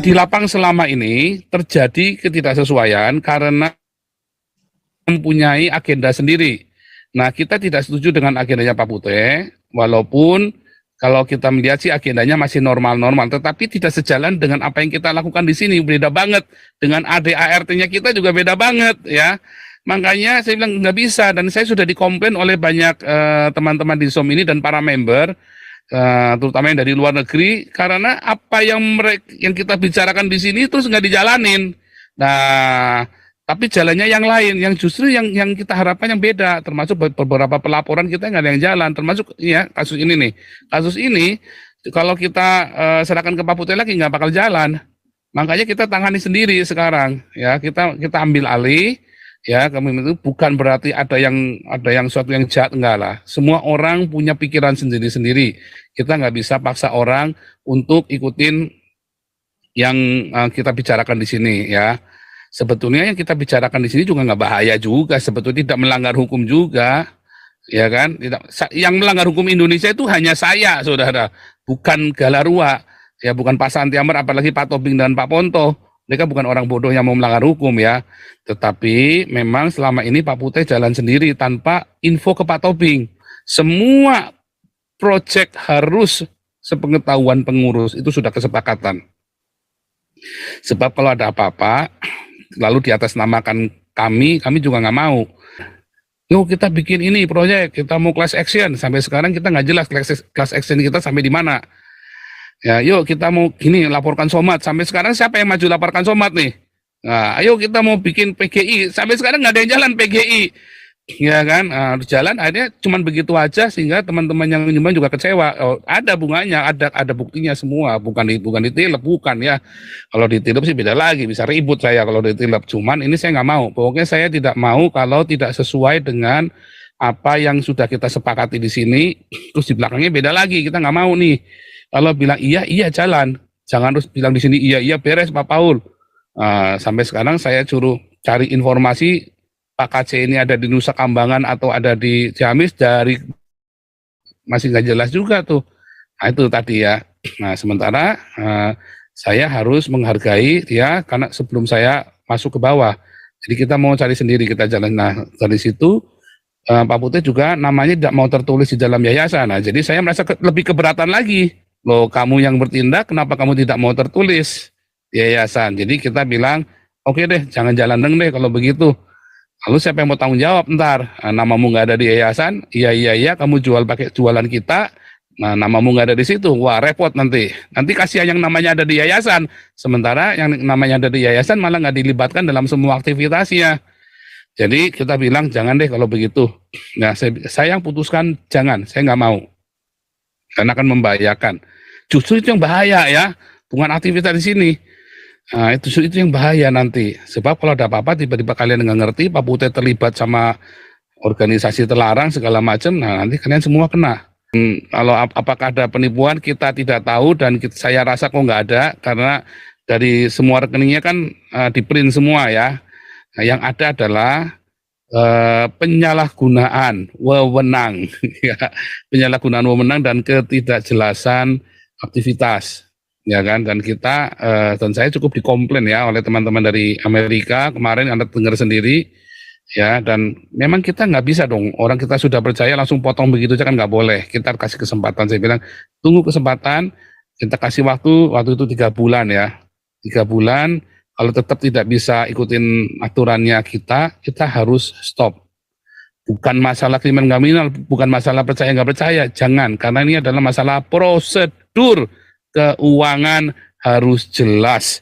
di lapang selama ini terjadi ketidaksesuaian karena mempunyai agenda sendiri. Nah, kita tidak setuju dengan agendanya Pak Putih, walaupun kalau kita melihat sih agendanya masih normal-normal, tetapi tidak sejalan dengan apa yang kita lakukan di sini, beda banget. Dengan ADART-nya kita juga beda banget, ya. Makanya saya bilang nggak bisa, dan saya sudah dikomplain oleh banyak teman-teman di SOM ini dan para member, terutama yang dari luar negeri, karena apa yang kita bicarakan di sini terus nggak dijalanin. Nah, tapi jalannya yang lain, yang justru yang kita harapkan yang beda, termasuk beberapa pelaporan kita nggak ada yang jalan, termasuk ya kasus ini nih. Kasus ini kalau kita serahkan ke Pak Putih lagi nggak bakal jalan. Makanya kita tangani sendiri sekarang, ya kita ambil alih. Ya, kami itu bukan berarti ada yang suatu yang jahat, enggak lah. Semua orang punya pikiran sendiri-sendiri. Kita nggak bisa paksa orang untuk ikutin yang kita bicarakan di sini, ya. Sebetulnya yang kita bicarakan di sini juga nggak bahaya juga, sebetulnya tidak melanggar hukum juga, ya kan? Tidak, yang melanggar hukum Indonesia itu hanya saya, saudara, bukan Galarua, ya, bukan Pak Santi Amar, apalagi Pak Tobing dan Pak Ponto. Mereka bukan orang bodoh yang mau melanggar hukum, ya. Tetapi memang selama ini Pak Putih jalan sendiri tanpa info ke Pak Tobing. Semua proyek harus sepengetahuan pengurus, itu sudah kesepakatan. Sebab kalau ada apa-apa, lalu di atas namakan kami juga nggak mau. Yuk kita bikin ini proyek, kita mau class action. Sampai sekarang kita nggak jelas class action kita sampai di mana. Ya, yuk kita mau gini laporkan Somad. Sampai sekarang siapa yang maju laporkan Somad nih? Nah, ayo kita mau bikin PGI. Sampai sekarang nggak ada yang jalan PGI, ya kan? Jalan akhirnya cuman begitu aja sehingga teman-teman yang nyumbang juga kecewa. Oh, ada bunganya, ada buktinya semua. Bukan ditilep, bukan ya. Kalau ditilep sih beda lagi, bisa ribut saya kalau ditilep. Cuman ini saya nggak mau. Pokoknya saya tidak mau kalau tidak sesuai dengan apa yang sudah kita sepakati di sini. Terus di belakangnya beda lagi. Kita nggak mau nih. Kalau bilang iya jalan, jangan terus bilang di sini iya beres Pak Paul. Sampai sekarang saya suruh cari informasi Pak KC ini ada di Nusa Kambangan atau ada di Ciamis, dari masih nggak jelas juga tuh. Nah itu tadi ya. Nah sementara saya harus menghargai dia karena sebelum saya masuk ke bawah. Jadi kita mau cari sendiri, kita jalan. Nah dari situ Pak Putih juga namanya tidak mau tertulis di dalam yayasan. Nah jadi saya merasa lebih keberatan lagi. Loh, kamu yang bertindak, kenapa kamu tidak mau tertulis di yayasan? Jadi kita bilang, oke deh, jangan jalan deh kalau begitu. Lalu siapa yang mau tanggung jawab ntar? Nah, namamu nggak ada di yayasan, iya, kamu jual pakai jualan kita, nah namamu nggak ada di situ, wah repot nanti. Nanti kasihan yang namanya ada di yayasan, sementara yang namanya ada di yayasan malah nggak dilibatkan dalam semua aktivitasnya. Jadi kita bilang, jangan deh kalau begitu. Nah, saya yang putuskan, jangan, saya nggak mau. Karena akan membahayakan. Justru itu yang bahaya ya, bukan aktivitas di sini. Nah, itu yang bahaya nanti. Sebab kalau ada apa-apa tiba-tiba kalian nggak ngerti, Pak Putih terlibat sama organisasi terlarang segala macam, nah nanti kalian semua kena. Kalau apakah ada penipuan kita tidak tahu dan saya rasa kok nggak ada karena dari semua rekeningnya kan di print semua ya. Nah, yang ada adalah penyalahgunaan wewenang, ya, penyalahgunaan wewenang dan ketidakjelasan aktivitas, ya kan? Dan kita dan saya cukup dikomplain ya oleh teman-teman dari Amerika kemarin, Anda dengar sendiri, ya. Dan memang kita nggak bisa dong, orang kita sudah percaya langsung potong begitu aja kan nggak boleh. Kita kasih kesempatan, saya bilang tunggu kesempatan, kita kasih waktu itu 3 bulan ya, 3 bulan. Kalau tetap tidak bisa ikutin aturannya kita harus stop. Bukan masalah kriminal, bukan masalah percaya nggak percaya, jangan. Karena ini adalah masalah prosedur keuangan harus jelas.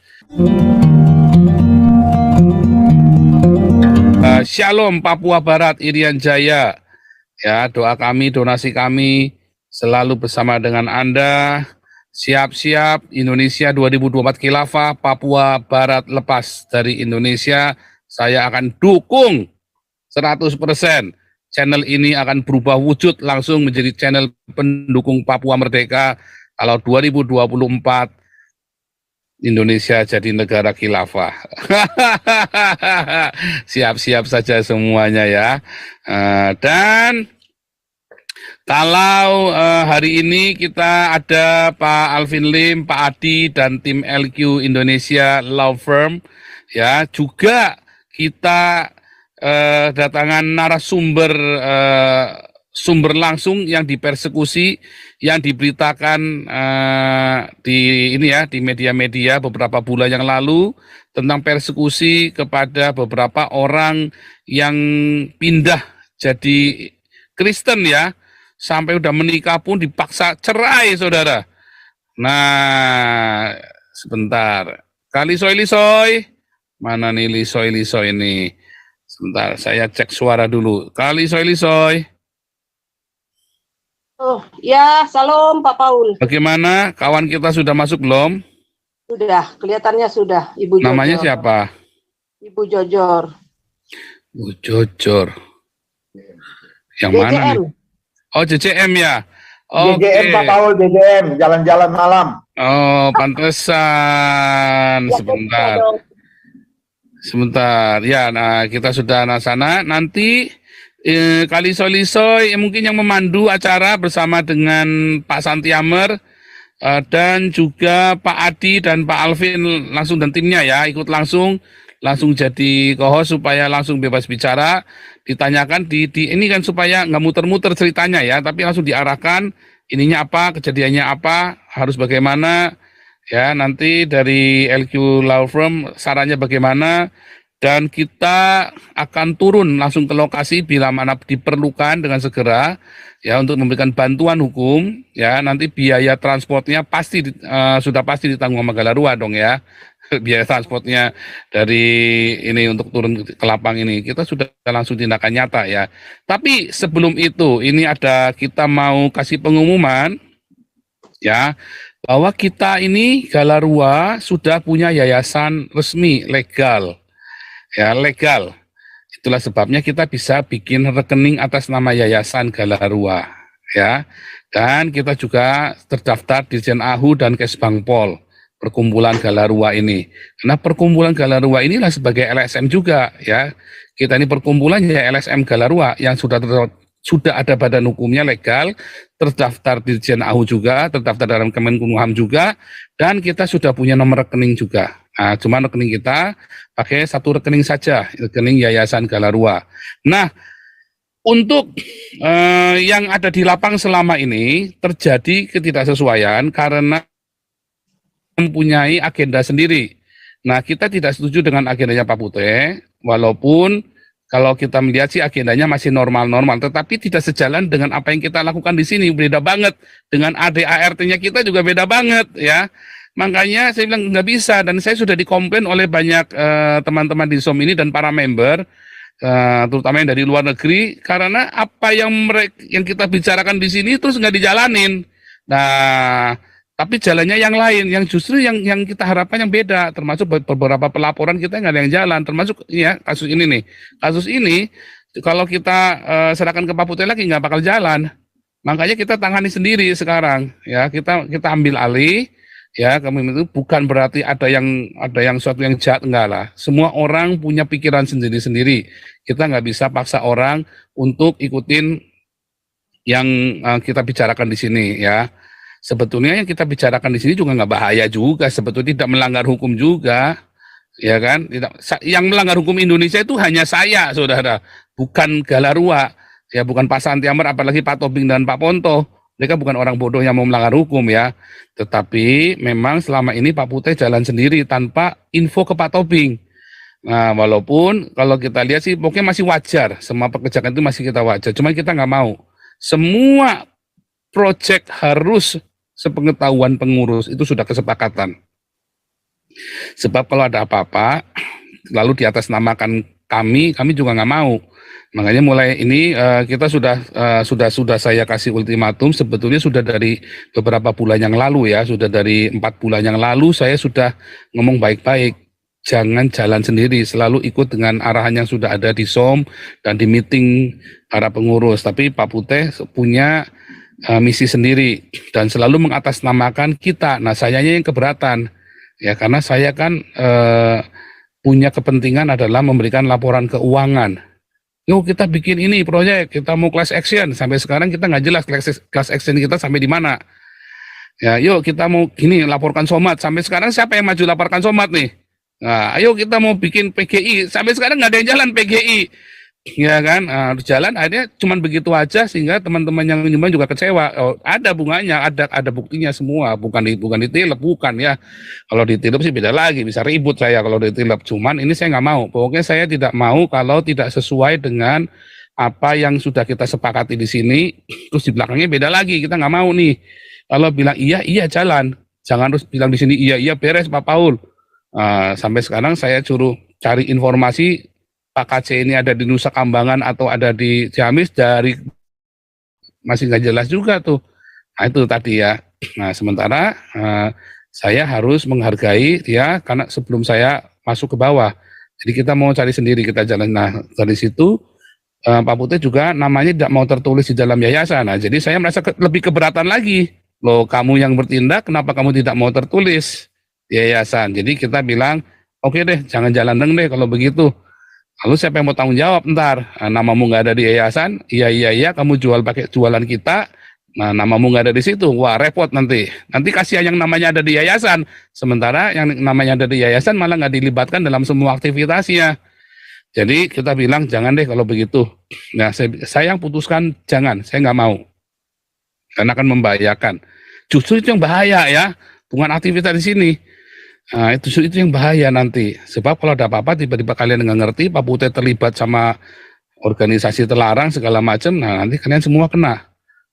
Shalom Papua Barat, Irian Jaya. Ya, doa kami, donasi kami selalu bersama dengan Anda. Siap-siap Indonesia 2024 Khilafah, Papua Barat lepas dari Indonesia. Saya akan dukung 100%. Channel ini akan berubah wujud langsung menjadi channel pendukung Papua Merdeka. Kalau 2024 Indonesia jadi negara khilafah. Siap-siap saja semuanya ya. Dan Kalau hari ini kita ada Pak Alvin Lim, Pak Adi, dan tim LQ Indonesia Law Firm, ya juga kita datangan narasumber sumber langsung yang dipersekusi, yang diberitakan di ini ya di media-media beberapa bulan yang lalu tentang persekusi kepada beberapa orang yang pindah jadi Kristen ya, sampai udah menikah pun dipaksa cerai, saudara. Nah, sebentar. Kali lisoy. Mana nih lisoy ini? Sebentar, saya cek suara dulu. Kali lisoy. Oh, ya, salam Pak Paul. Bagaimana? Kawan kita sudah masuk belum? Sudah, kelihatannya sudah, Ibu Jojor. Namanya siapa? Ibu Jojor. Bu Jojor. Yang JJM. mana nih? Oh, JJM ya. Oke. JJM Pak Paul, JJM, jalan-jalan malam. Oh, pantesan. Sebentar. Sebentar. Ya, nah kita sudah sana. Nanti Kali Lisoy mungkin yang memandu acara bersama dengan Pak Santiamer dan juga Pak Adi dan Pak Alvin langsung dan timnya ya, ikut langsung jadi co-host supaya langsung bebas bicara, ditanyakan di ini kan supaya nggak muter-muter ceritanya ya, tapi langsung diarahkan ininya apa, kejadiannya apa, harus bagaimana ya, nanti dari LQ Law Firm sarannya bagaimana, dan kita akan turun langsung ke lokasi bila mana diperlukan dengan segera ya untuk memberikan bantuan hukum ya. Nanti biaya transportnya pasti sudah pasti ditanggung sama Galarua dong ya. Biaya transportnya dari ini untuk turun ke lapang ini kita sudah langsung tindakan nyata ya. Tapi sebelum itu ini kita mau kasih pengumuman ya, bahwa kita ini Galarua sudah punya yayasan resmi legal ya, legal. Itulah sebabnya kita bisa bikin rekening atas nama Yayasan Galarua ya, dan kita juga terdaftar di Dirjen AHU dan Kesbangpol perkumpulan Galarua ini. Karena perkumpulan Galarua inilah sebagai LSM juga ya. Kita ini perkumpulan ya LSM Galarua yang sudah ada badan hukumnya legal, terdaftar di Dirjen AHU juga, terdaftar dalam Kemenkumham juga, dan kita sudah punya nomor rekening juga. Nah, cuma rekening kita pakai satu rekening saja, rekening Yayasan Galarua. Nah, untuk yang ada di lapang selama ini terjadi ketidaksesuaian karena mempunyai agenda sendiri. Nah, kita tidak setuju dengan agendanya Pak Putih, walaupun kalau kita melihat sih agendanya masih normal-normal, tetapi tidak sejalan dengan apa yang kita lakukan di sini, beda banget. Dengan ADART-nya kita juga beda banget ya. Makanya saya bilang nggak bisa, dan saya sudah dikomplain oleh banyak teman-teman di SOM ini dan para member, terutama yang dari luar negeri, karena apa yang kita bicarakan di sini terus nggak dijalanin. Nah, tapi jalannya yang lain, yang justru yang kita harapkan yang beda, termasuk beberapa pelaporan kita nggak ada yang jalan, termasuk ya kasus ini nih. Kasus ini kalau kita serahkan ke Pak Putih lagi nggak bakal jalan. Makanya kita tangani sendiri sekarang, ya kita ambil alih. Ya, kami itu bukan berarti ada yang suatu yang jahat, enggak lah. Semua orang punya pikiran sendiri-sendiri. Kita nggak bisa paksa orang untuk ikutin yang kita bicarakan di sini ya. Sebetulnya yang kita bicarakan di sini juga nggak bahaya juga, sebetulnya tidak melanggar hukum juga, ya kan? Yang melanggar hukum Indonesia itu hanya saya, saudara, bukan Galarua, ya bukan Pak Santiamer, apalagi Pak Tobing dan Pak Ponto. Mereka bukan orang bodoh yang mau melanggar hukum ya. Tetapi memang selama ini Pak Putih jalan sendiri tanpa info ke Pak Tobing. Nah, walaupun kalau kita lihat sih pokoknya masih wajar. Semua pekerjaan itu masih kita wajar. Cuma kita nggak mau. Semua proyek harus sepengetahuan pengurus, itu sudah kesepakatan. Sebab kalau ada apa-apa, lalu di atas namakan kami juga nggak mau. Makanya mulai ini kita sudah saya kasih ultimatum, sebetulnya sudah dari beberapa bulan yang lalu ya, sudah dari 4 bulan yang lalu saya sudah ngomong baik-baik, jangan jalan sendiri, selalu ikut dengan arahan yang sudah ada di SOM dan di meeting para pengurus. Tapi Pak Putih punya misi sendiri dan selalu mengatasnamakan kita. Nah, sayanya yang keberatan ya, karena saya kan punya kepentingan adalah memberikan laporan keuangan yuk kita bikin ini proyek, kita mau class action. Sampai sekarang kita nggak jelas class action kita sampai di mana. Ya, yuk kita mau gini laporkan somad. Sampai sekarang siapa yang maju laporkan somad nih? Nah, ayo kita mau bikin PGI. Sampai sekarang nggak ada yang jalan PGI. Ya kan, jalan akhirnya cuman begitu aja sehingga teman-teman yang nyumbang juga kecewa. Oh, ada bunganya, ada buktinya semua, bukan ditilep, bukan ya. Kalau ditilep sih beda lagi, bisa ribut saya kalau ditilep. Cuman ini saya nggak mau. Pokoknya saya tidak mau kalau tidak sesuai dengan apa yang sudah kita sepakati di sini. Terus di belakangnya beda lagi, kita nggak mau nih. Kalau bilang iya jalan, jangan terus bilang di sini iya beres Pak Paul. Sampai sekarang saya suruh cari informasi. Pak KC ini ada di Nusa Kambangan atau ada di Ciamis dari masih nggak jelas juga tuh. Nah itu tadi ya. Nah sementara saya harus menghargai ya karena sebelum saya masuk ke bawah. Jadi kita mau cari sendiri kita jalan. Nah dari situ Pak Putih juga namanya tidak mau tertulis di dalam yayasan. Nah jadi saya merasa lebih keberatan lagi. Loh kamu yang bertindak kenapa kamu tidak mau tertulis di yayasan? Jadi kita bilang oke deh jangan jalan deh kalau begitu. Lalu siapa yang mau tanggung jawab ntar? Nah, namamu nggak ada di yayasan, iya, kamu jual pakai jualan kita, nah namamu nggak ada di situ, wah repot nanti. Nanti kasihan yang namanya ada di yayasan, sementara yang namanya ada di yayasan malah nggak dilibatkan dalam semua aktivitasnya. Jadi kita bilang jangan deh kalau begitu. Nah saya yang putuskan jangan, saya nggak mau, karena akan membahayakan. Justru itu yang bahaya ya, bukan aktivitas di sini. Nah, itu yang bahaya nanti. Sebab kalau ada apa-apa tiba-tiba kalian nggak ngerti, Pak Putih terlibat sama organisasi terlarang segala macam, nah nanti kalian semua kena.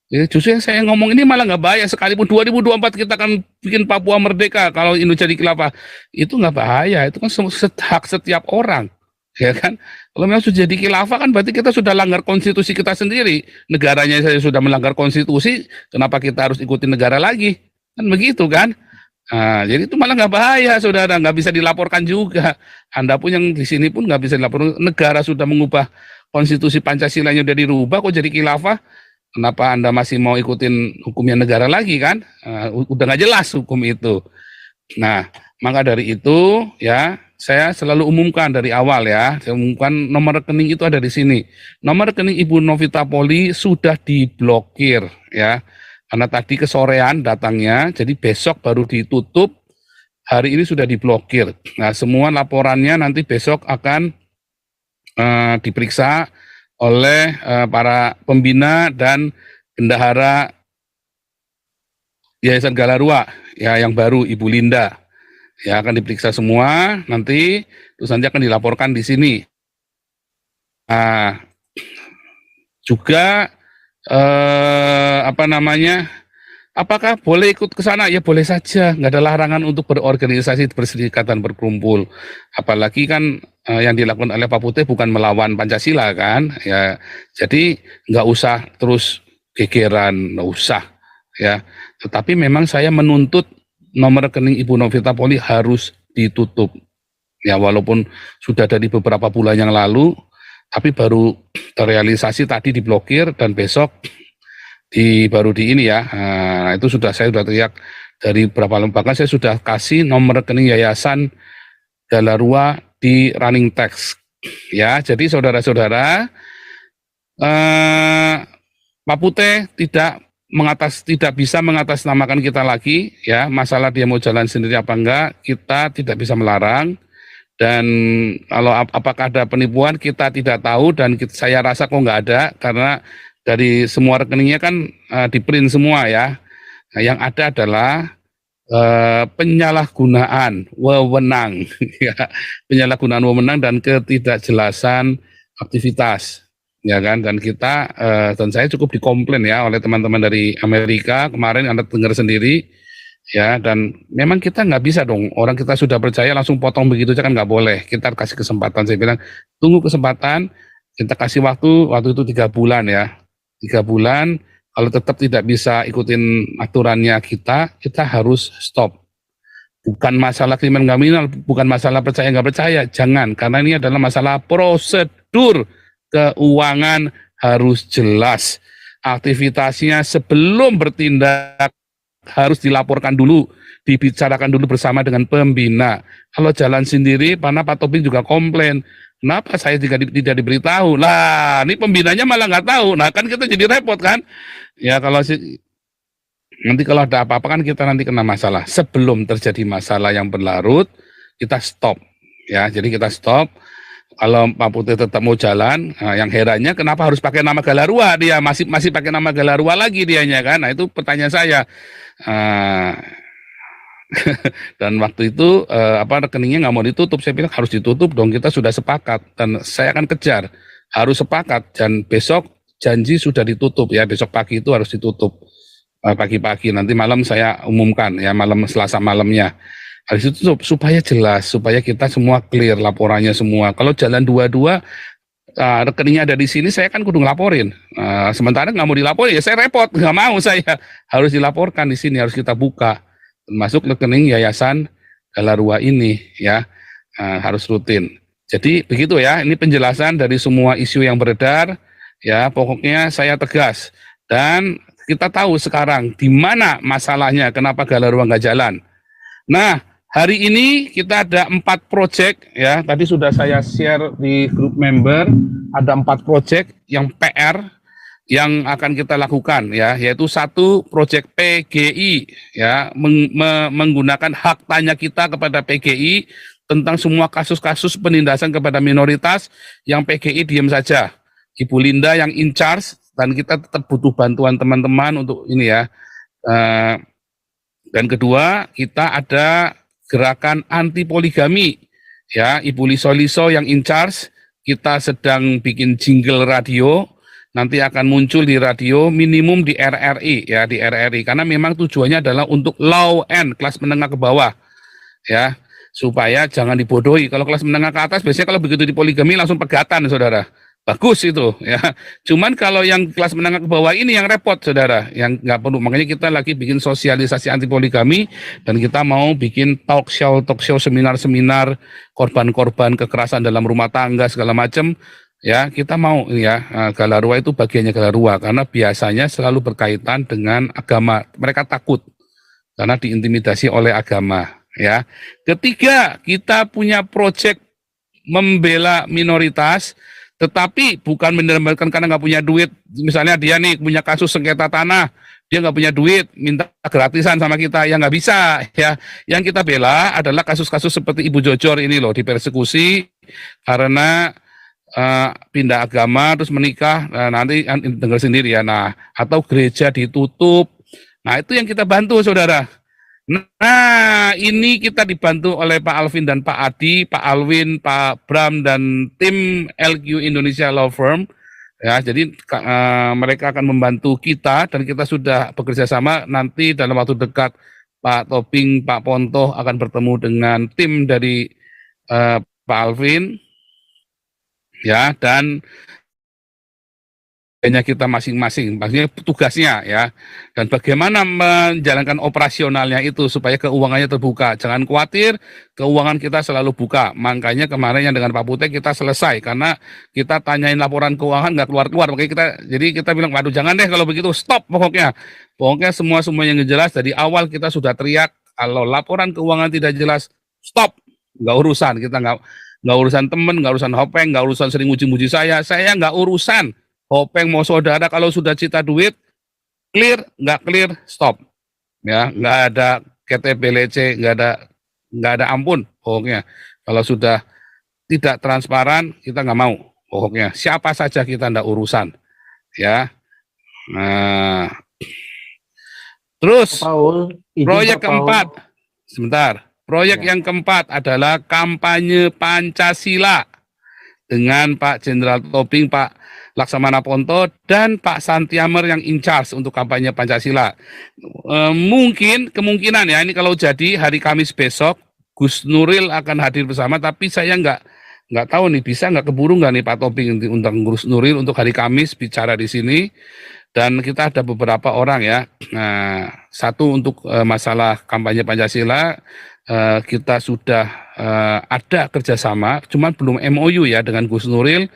Jadi justru yang saya ngomong ini malah nggak bahaya. Sekalipun 2024 kita akan bikin Papua merdeka, kalau Indonesia jadi khilafah, itu nggak bahaya. Itu kan hak setiap orang, ya kan? Kalau memang sudah jadi khilafah kan berarti kita sudah langgar konstitusi kita sendiri. Negaranya saya sudah melanggar konstitusi, kenapa kita harus ikuti negara lagi? Kan begitu kan? Nah, jadi itu malah nggak bahaya, saudara, nggak bisa dilaporkan juga. Anda pun yang di sini pun nggak bisa dilaporkan. Negara sudah mengubah konstitusi Pancasila-nya udah dirubah, kok jadi khilafah? Kenapa Anda masih mau ikutin hukumnya negara lagi kan? Udah nggak jelas hukum itu. Nah, maka dari itu ya saya selalu umumkan dari awal ya. Saya umumkan nomor rekening itu ada di sini. Nomor rekening Ibu Novita Polly sudah diblokir ya. Karena tadi kesorean datangnya, jadi besok baru ditutup, hari ini sudah diblokir. Nah, semua laporannya nanti besok akan diperiksa oleh para pembina dan bendahara Yayasan Galarua, ya yang baru Ibu Linda. Ya akan diperiksa semua, nanti terus nanti akan dilaporkan di sini. Nah, juga apakah boleh ikut ke sana? Ya boleh saja, nggak ada larangan untuk berorganisasi, berserikatan, berkumpul. Apalagi kan yang dilakukan oleh Pak Putih bukan melawan Pancasila kan, ya. Jadi nggak usah terus gegeran, nggak usah, ya. Tetapi memang saya menuntut nomor rekening Ibu Novita Polly harus ditutup. Ya walaupun sudah dari beberapa bulan yang lalu, tapi baru terrealisasi tadi diblokir dan besok baru di ini ya. Nah, itu saya sudah teriak dari beberapa lembaga, saya sudah kasih nomor rekening Yayasan Galarua di running text. Ya, jadi saudara-saudara, Pak Putih tidak bisa mengatasnamakan kita lagi ya. Masalah dia mau jalan sendiri apa enggak, kita tidak bisa melarang. Dan kalau apakah ada penipuan kita tidak tahu, dan saya rasa kok nggak ada karena dari semua rekeningnya kan di print semua ya. Nah, yang ada adalah penyalahgunaan wewenang, ya, penyalahgunaan wewenang dan ketidakjelasan aktivitas, ya kan. Dan kita dan saya cukup dikomplain ya oleh teman-teman dari Amerika kemarin, Anda dengar sendiri. Ya, dan memang kita nggak bisa dong, orang kita sudah percaya langsung potong begitu aja kan nggak boleh. Kita kasih kesempatan, saya bilang tunggu kesempatan, kita kasih waktu itu 3 bulan ya, 3 bulan. Kalau tetap tidak bisa ikutin aturannya kita harus stop. Bukan masalah kriminal, bukan masalah percaya nggak percaya, jangan, karena ini adalah masalah prosedur keuangan, harus jelas aktivitasnya sebelum bertindak harus dilaporkan dulu, dibicarakan dulu bersama dengan pembina. Kalau jalan sendiri, Pak Toping juga komplain. Kenapa saya tidak diberitahu? Lah, ini pembinanya malah nggak tahu. Nah, kan kita jadi repot kan? Ya kalau nanti kalau ada apa-apa kan kita nanti kena masalah. Sebelum terjadi masalah yang berlarut, kita stop. Ya, jadi kita stop. Kalau Pak Putih tetap mau jalan, nah, yang herannya kenapa harus pakai nama Galarua, dia masih pakai nama Galarua lagi dianya kan? Nah itu pertanyaan saya. Dan waktu itu rekeningnya nggak mau ditutup, saya bilang harus ditutup dong, kita sudah sepakat dan saya akan kejar, harus sepakat dan besok janji sudah ditutup ya, besok pagi itu harus ditutup pagi-pagi, nanti malam saya umumkan ya, malam Selasa malamnya harus ditutup supaya jelas, supaya kita semua clear laporannya semua. Kalau jalan dua-dua rekeningnya ada di sini, saya kan kudu ngelaporin. Sementara nggak mau dilaporin, ya saya repot, nggak mau saya harus dilaporkan di sini, harus kita buka. Termasuk rekening yayasan Galarua ini ya, harus rutin. Jadi begitu ya, ini penjelasan dari semua isu yang beredar ya, pokoknya saya tegas dan kita tahu sekarang di mana masalahnya, kenapa Galarua nggak jalan. Nah, hari ini kita ada 4 proyek ya, tadi sudah saya share di grup member, ada 4 proyek yang PR yang akan kita lakukan ya, yaitu 1 proyek PGI ya, menggunakan hak tanya kita kepada PGI tentang semua kasus-kasus penindasan kepada minoritas yang PGI diam saja. Ibu Linda yang in charge dan kita tetap butuh bantuan teman-teman untuk ini ya. Dan kedua, kita ada gerakan anti poligami ya, Ibu Liso yang in charge, kita sedang bikin jingle radio. Nanti akan muncul di radio minimum di RRI ya, di RRI karena memang tujuannya adalah untuk low end, kelas menengah ke bawah ya, supaya jangan dibodohi. Kalau kelas menengah ke atas biasanya kalau begitu di poligami langsung pegatan saudara, bagus itu ya. Cuman kalau yang kelas menengah ke bawah ini yang repot saudara, yang nggak perlu. Makanya kita lagi bikin sosialisasi anti poligami dan kita mau bikin talk show, seminar korban-korban kekerasan dalam rumah tangga segala macam. Ya, kita mau ya, Galarua itu bagiannya Galarua karena biasanya selalu berkaitan dengan agama. Mereka takut karena diintimidasi oleh agama ya. Ketiga, kita punya proyek membela minoritas, tetapi bukan mendapatkan karena nggak punya duit. Misalnya dia nih punya kasus sengketa tanah, dia nggak punya duit, minta gratisan sama kita, ya nggak bisa ya. Yang kita bela adalah kasus-kasus seperti Ibu Jojor ini loh, dipersekusi karena pindah agama terus menikah, nanti dengar sendiri ya, nah atau gereja ditutup, nah itu yang kita bantu saudara. Nah ini kita dibantu oleh Pak Alvin dan Pak Adi, Pak Alwin, Pak Bram dan tim LQ Indonesia Law Firm ya, jadi mereka akan membantu kita dan kita sudah bekerja sama. Nanti dalam waktu dekat Pak Toping, Pak Ponto akan bertemu dengan tim dari Pak Alvin ya, dan hanya kita masing-masing, maksudnya tugasnya ya, dan bagaimana menjalankan operasionalnya itu supaya keuangannya terbuka. Jangan khawatir, keuangan kita selalu buka. Makanya kemarin yang dengan Pak Putih kita selesai karena kita tanyain laporan keuangan nggak keluar-keluar. Makanya kita bilang, waduh jangan deh kalau begitu, stop pokoknya. Pokoknya semua yang jelas dari awal kita sudah teriak kalau laporan keuangan tidak jelas, stop, nggak urusan, kita nggak urusan temen, nggak urusan Hopeng, nggak urusan sering muji-muji saya nggak urusan. Hopeng mau saudara, kalau sudah cita duit, clear, nggak clear, stop. Ya, nggak ada KTP lece, nggak ada ampun, pokoknya. Kalau sudah tidak transparan, kita nggak mau, pokoknya. Siapa saja kita nggak urusan, ya. Nah, terus proyek keempat, sebentar. Proyek yang keempat adalah kampanye Pancasila dengan Pak Jenderal Toping, Pak Laksamana Ponto, dan Pak Santiamer yang in charge untuk kampanye Pancasila. Kemungkinan ya, ini kalau jadi hari Kamis besok, Gus Nuril akan hadir bersama, tapi saya nggak tahu nih, bisa nggak keburu nggak nih Pak Toping undang Gus Nuril untuk hari Kamis bicara di sini. Dan kita ada beberapa orang ya, satu untuk masalah kampanye Pancasila, kita sudah ada kerjasama, cuman belum MOU ya dengan Gus Nuril,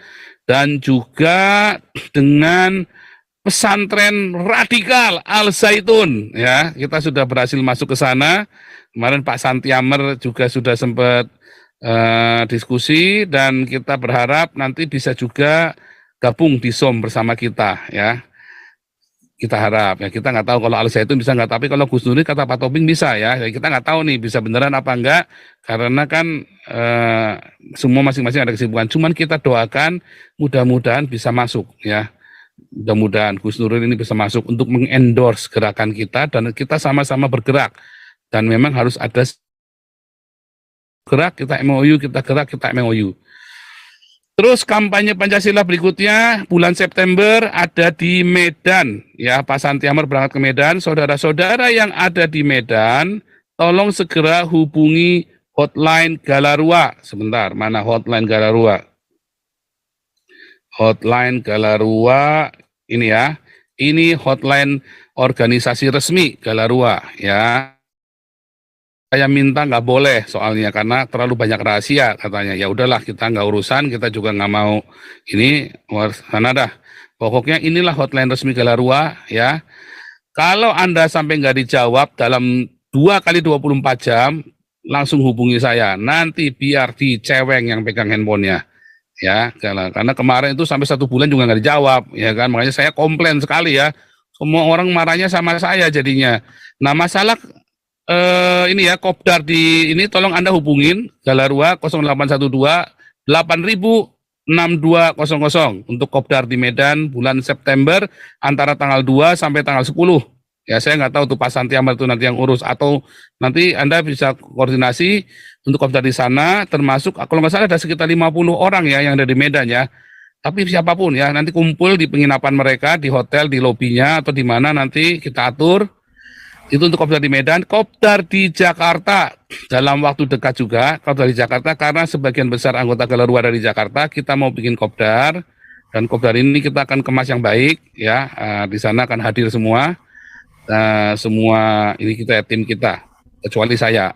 dan juga dengan pesantren radikal Al Zaitun, ya. Kita sudah berhasil masuk ke sana. Kemarin Pak Santiamer juga sudah sempat diskusi, dan kita berharap nanti bisa juga gabung di SOM bersama kita, ya. Kita harap, ya, kita nggak tahu kalau Al Zaitun bisa nggak, tapi kalau Gus Nuri kata Pak Toping bisa, ya. Kita nggak tahu nih bisa beneran apa enggak, karena kan semua masing-masing ada kesibukan. Cuman kita doakan mudah-mudahan bisa masuk, ya. Mudah-mudahan Gus Nuril ini bisa masuk untuk mengendorse gerakan kita, dan kita sama-sama bergerak, dan memang harus ada gerak, kita MOU, kita gerak, kita MOU. Terus kampanye Pancasila berikutnya bulan September ada di Medan, ya. Pak Santiamer berangkat ke Medan. Saudara-saudara yang ada di Medan, tolong segera hubungi hotline Galarua. Sebentar, mana hotline Galarua? Hotline Galarua ini, ya. Ini hotline organisasi resmi Galarua, ya. Saya minta nggak boleh soalnya karena terlalu banyak rahasia katanya. Ya udahlah, kita nggak urusan, kita juga nggak mau ini sana dah. Pokoknya inilah hotline resmi Galarua, ya. Kalau Anda sampai nggak dijawab dalam 2 kali 24 jam, langsung hubungi saya. Nanti biar diceweng yang pegang handphonenya, ya. Karena kemarin itu sampai 1 bulan juga nggak dijawab, ya kan. Makanya saya komplain sekali, ya. Semua orang marahnya sama saya jadinya. Nah, masalah ini, ya, kopdar di ini tolong Anda hubungin Galarua 0812 8000 6200 untuk kopdar di Medan bulan September antara tanggal 2 sampai tanggal 10. Ya, saya nggak tahu tuh Pak Santiamer itu nanti yang urus, atau nanti Anda bisa koordinasi untuk kopdar di sana, termasuk kalau nggak salah ada sekitar 50 orang, ya, yang ada di Medan, ya. Tapi siapapun, ya, nanti kumpul di penginapan mereka, di hotel, di lobinya, atau di mana nanti kita atur. Itu untuk kopdar di Medan. Kopdar di Jakarta dalam waktu dekat juga, kopdar di Jakarta, karena sebagian besar anggota Galarua dari Jakarta, kita mau bikin kopdar, dan kopdar ini kita akan kemas yang baik, ya. Di sana akan hadir semua, semua ini kita, tim kita, kecuali saya,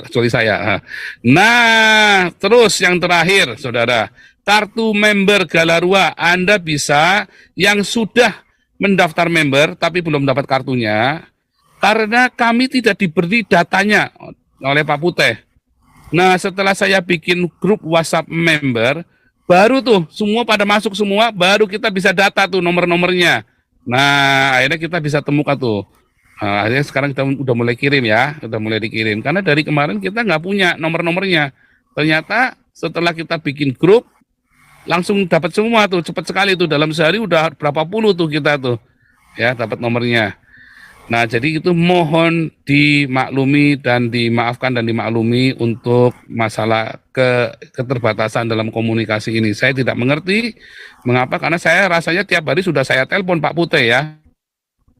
kecuali saya. Nah, terus yang terakhir, saudara, kartu member Galarua. Anda bisa yang sudah mendaftar member tapi belum dapat kartunya, karena kami tidak diberi datanya oleh Pak Putih. Nah, setelah saya bikin grup WhatsApp member, baru tuh semua pada masuk semua, baru kita bisa data tuh nomor-nomornya. Nah, akhirnya kita bisa temukan tuh. Nah, akhirnya sekarang kita udah mulai kirim, ya, udah mulai dikirim. Karena dari kemarin kita nggak punya nomor-nomornya. Ternyata setelah kita bikin grup, langsung dapat semua tuh, cepat sekali tuh. Dalam sehari udah berapa puluh tuh kita tuh, ya, dapat nomornya. Nah, jadi itu mohon dimaklumi dan dimaafkan dan dimaklumi untuk masalah keterbatasan dalam komunikasi ini. Saya tidak mengerti mengapa, karena saya rasanya tiap hari sudah saya telepon Pak Putih, ya.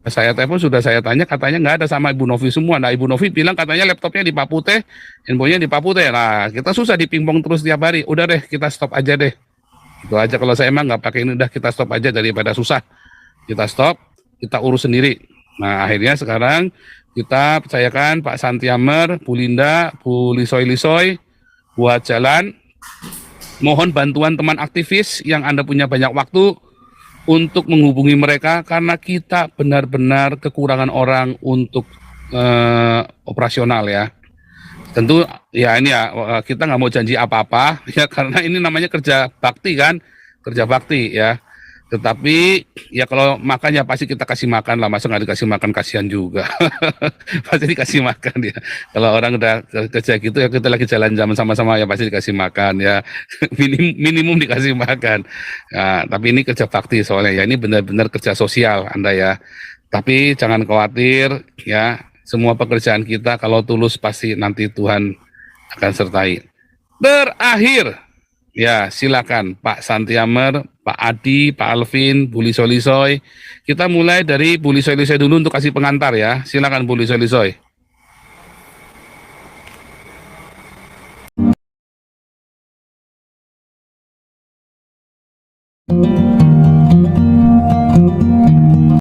Saya telepon, sudah saya tanya, katanya nggak ada sama Ibu Novi semua. Nah, Ibu Novi bilang katanya laptopnya di Pak Putih, handphonenya di Pak Putih. Nah, kita susah dipingpong terus tiap hari. Udah deh, kita stop aja deh. Itu aja, kalau saya emang nggak pakai ini, udah kita stop aja daripada susah. Kita stop, kita urus sendiri. Nah, akhirnya sekarang kita percayakan Pak Santiamer, Bu Linda, Bu Lisoy buat jalan. Mohon bantuan teman aktivis yang Anda punya banyak waktu untuk menghubungi mereka, karena kita benar-benar kekurangan orang untuk operasional, ya. Tentu, ya, ini, ya, kita nggak mau janji apa-apa, ya, karena ini namanya kerja bakti, kan, kerja bakti, ya. Tetapi ya kalau makan ya pasti kita kasih makan lah, masa nggak dikasih makan, kasihan juga. Pasti dikasih makan, ya. Kalau orang udah kerja gitu, ya kita lagi jalan sama-sama, ya pasti dikasih makan, ya. Minimum dikasih makan. Nah, tapi ini kerja bakti soalnya, ya, ini benar-benar kerja sosial Anda, ya. Tapi jangan khawatir, ya, semua pekerjaan kita kalau tulus pasti nanti Tuhan akan sertai. Terakhir, ya, silakan Pak Santiamer, Pak Adi, Pak Alvin, Bu Lisoy. Kita mulai dari Bu Lisoy dulu untuk kasih pengantar, ya. Silakan Bu Lisoy.